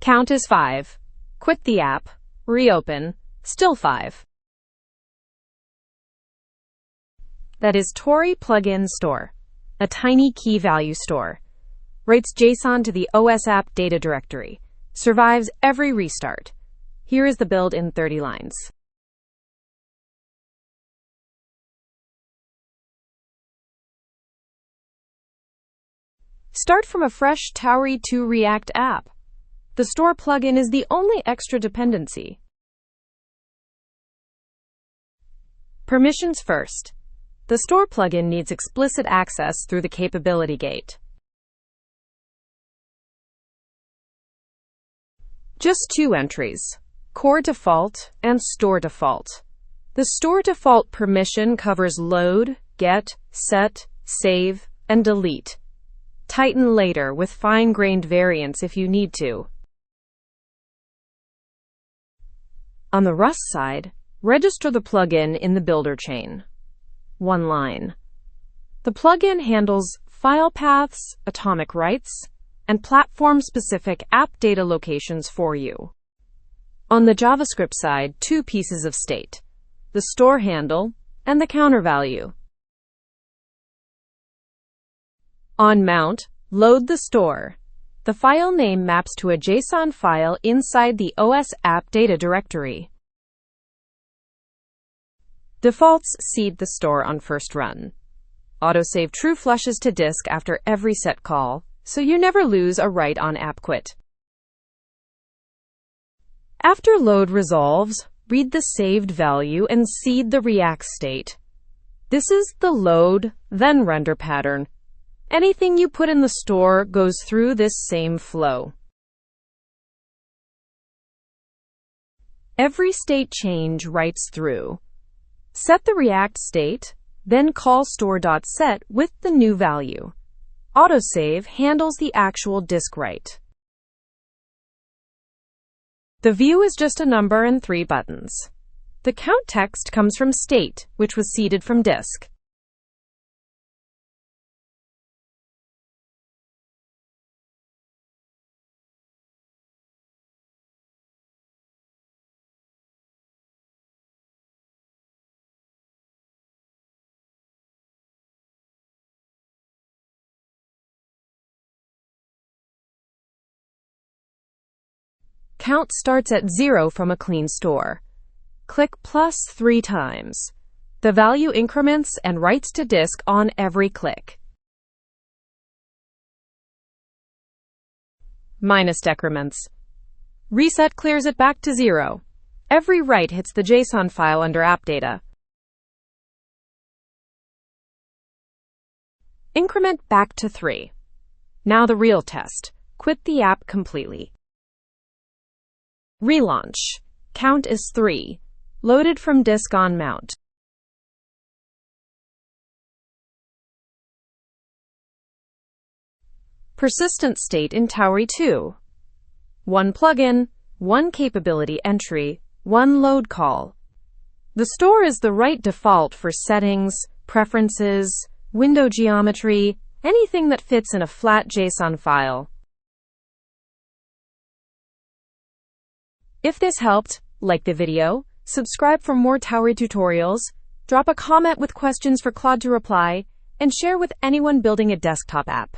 Count is 5. Quit the app. Reopen. Still 5. That is tauri-plugin-store, a tiny key value store. Writes JSON to the OS app data directory. Survives every restart. Here is the build in 30 lines. Start from a fresh Tauri 2 React app. The store plugin is the only extra dependency. Permissions first. The store plugin needs explicit access through the capability gate. Just 2 entries, core default and store default. The store default permission covers load, get, set, save, and delete. Tighten later with fine-grained variants if you need to. On the Rust side, register the plugin in the builder chain. 1 line. The plugin handles file paths, atomic rights, and platform-specific app data locations for you. On the JavaScript side, 2 pieces of state: the store handle and the counter value. On mount, load the store. The file name maps to a JSON file inside the OS app data directory. Defaults seed the store on first run. Autosave true flushes to disk after every set call, so you never lose a write on app quit. After load resolves, read the saved value and seed the React state. This is the load, then render pattern. Anything you put in the store goes through this same flow. Every state change writes through. Set the React state, then call store.set with the new value. Autosave handles the actual disk write. The view is just a number and 3 buttons. The count text comes from state, which was seeded from disk. Count starts at 0 from a clean store. Click plus 3 times. The value increments and writes to disk on every click. Minus decrements. Reset clears it back to 0. Every write hits the JSON file under app data. Increment back to 3. Now the real test. Quit the app completely. Relaunch. Count is 3. Loaded from disk on mount. Persistent state in Tauri 2. 1 plugin, 1 capability entry, 1 load call. The store is the right default for settings, preferences, window geometry, anything that fits in a flat JSON file. If this helped, like the video, subscribe for more Tauri tutorials, drop a comment with questions for Claude to reply, and share with anyone building a desktop app.